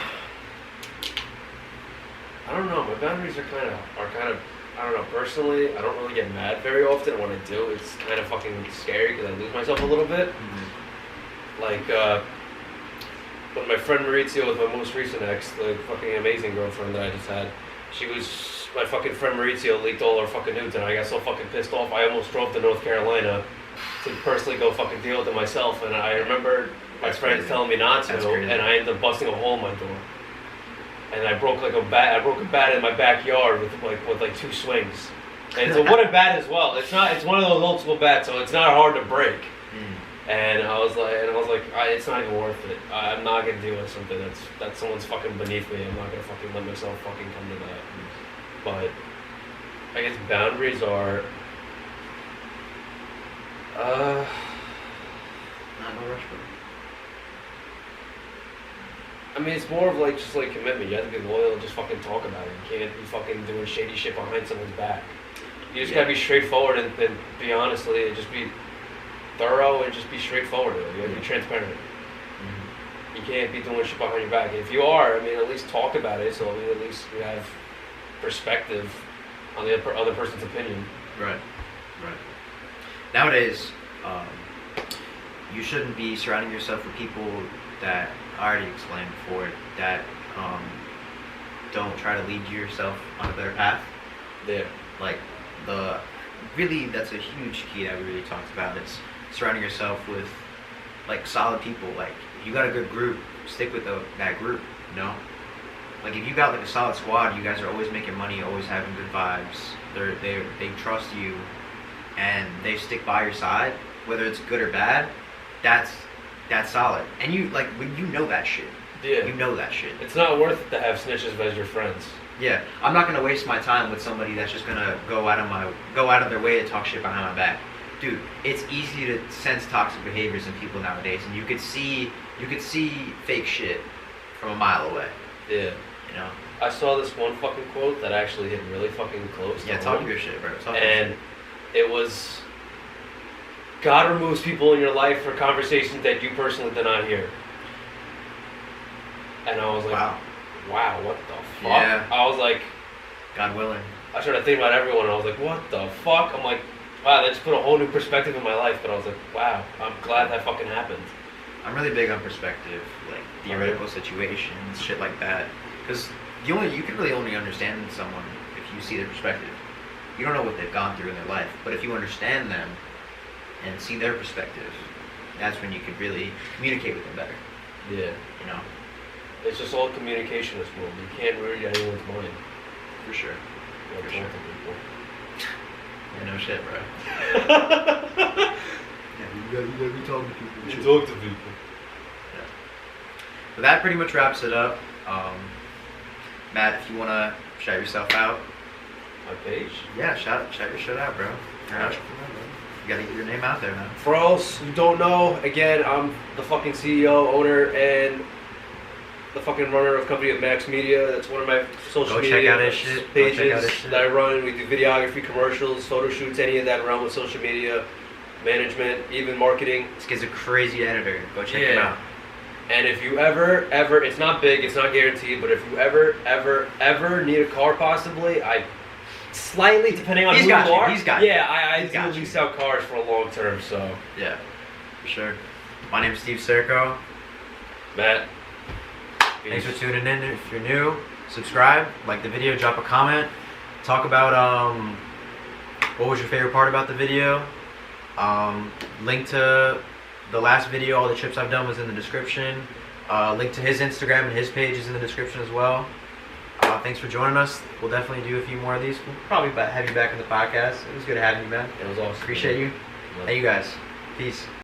Speaker 2: don't know. My boundaries are kind of I don't know. Personally, I don't really get mad very often. When I do, it's kind of fucking scary because I lose myself a little bit. Like when my friend Maurizio with my most recent ex, the fucking amazing girlfriend that I just had, my fucking friend Maurizio leaked all her fucking nudes, and I got so fucking pissed off. I almost drove to North Carolina to personally go fucking deal with it myself. And I remember my friends telling me not to, and I ended up busting a hole in my door. And I broke a bat in my backyard with 2 swings. And it's a wooden bat as well. It's one of those old school bats, so it's not hard to break. And I was like, it's not even worth it. I'm not gonna deal with something that's someone's fucking beneath me. I'm not gonna fucking let myself fucking come to that. But I guess boundaries are
Speaker 4: not no rush, bro.
Speaker 2: I mean, it's more of just commitment. You have to be loyal and just fucking talk about it. You can't be fucking doing shady shit behind someone's back. You just gotta be straightforward and be honestly, and just be thorough and just be straightforward. You gotta be transparent. You can't be doing shit behind your back. If you are, I mean, at least talk about it. So at least you have perspective on the other person's opinion.
Speaker 4: Right. Nowadays, you shouldn't be surrounding yourself with people that I already explained before that don't try to lead yourself on a better path.
Speaker 2: Yeah.
Speaker 4: That's a huge key that we really talked about. It's surrounding yourself with solid people. If you got a good group, stick with that group. You know. If you got a solid squad, you guys are always making money, always having good vibes. They trust you, and they stick by your side, whether it's good or bad. That's solid. And you know that shit.
Speaker 2: Yeah.
Speaker 4: You know that shit.
Speaker 2: It's not worth it to have snitches as your friends.
Speaker 4: Yeah. I'm not gonna waste my time with somebody that's just gonna go out of their way to talk shit behind my back. Dude, it's easy to sense toxic behaviors in people nowadays, and you could see fake shit from a mile away.
Speaker 2: Yeah.
Speaker 4: You know?
Speaker 2: I saw this one fucking quote that actually hit really fucking close.
Speaker 4: Yeah, talk your shit, bro.
Speaker 2: And it was, God removes people in your life for conversations that you personally did not hear. And I was like,
Speaker 4: wow.
Speaker 2: wow, what the fuck?
Speaker 4: Yeah.
Speaker 2: I was like,
Speaker 4: God willing.
Speaker 2: I started thinking about everyone, and I was like, what the fuck? I'm like, wow, that just put a whole new perspective in my life. But I was like, wow, I'm glad that fucking happened.
Speaker 4: I'm really big on perspective, like theoretical situations, shit like that. Because you can really only understand someone if you see their perspective. You don't know what they've gone through in their life, but if you understand them and see their perspective, that's when you could really communicate with them better.
Speaker 2: Yeah.
Speaker 4: You know?
Speaker 2: It's just all communication in this world. You can't read anyone's mind.
Speaker 4: For sure.
Speaker 2: You gotta
Speaker 4: For
Speaker 2: talk
Speaker 4: sure.
Speaker 2: to people.
Speaker 4: Yeah, no shit, bro. Yeah, you gotta be talking to people.
Speaker 2: You talk to people.
Speaker 4: Yeah. So that pretty much wraps it up. Matt, if you wanna shout yourself out.
Speaker 2: My page?
Speaker 4: Yeah, shout your shit out, bro.
Speaker 2: Yeah.
Speaker 4: You gotta get your name out there, man.
Speaker 2: For those who don't know, again, I'm the fucking CEO, owner, and the fucking runner of company of Max Media. That's one of my social
Speaker 4: Go
Speaker 2: media
Speaker 4: check out his shit. Go
Speaker 2: pages
Speaker 4: check out his shit.
Speaker 2: that I run. We do videography, commercials, photo shoots, any of that around with social media, management, even marketing.
Speaker 4: This kid's a crazy editor. Go check him
Speaker 2: Yeah.
Speaker 4: out.
Speaker 2: And if you ever, it's not big, it's not guaranteed, but if you ever need a car possibly, I slightly, depending on
Speaker 4: He's
Speaker 2: who
Speaker 4: got
Speaker 2: you
Speaker 4: you,
Speaker 2: are.
Speaker 4: he's got you.
Speaker 2: Yeah, I
Speaker 4: He's
Speaker 2: do
Speaker 4: got you.
Speaker 2: lease out cars for a long term, so.
Speaker 4: Yeah, for sure. My name's Steve Serco.
Speaker 2: Matt.
Speaker 4: Thanks for tuning in. If you're new, subscribe, like the video, drop a comment. Talk about what was your favorite part about the video. Link to the last video, all the trips I've done was in the description. Link to his Instagram and his page is in the description as well. Thanks for joining us. We'll definitely do a few more of these. We'll probably have you back in the podcast. It was good having you, man.
Speaker 2: It was awesome.
Speaker 4: Appreciate you. Thank you guys. Peace.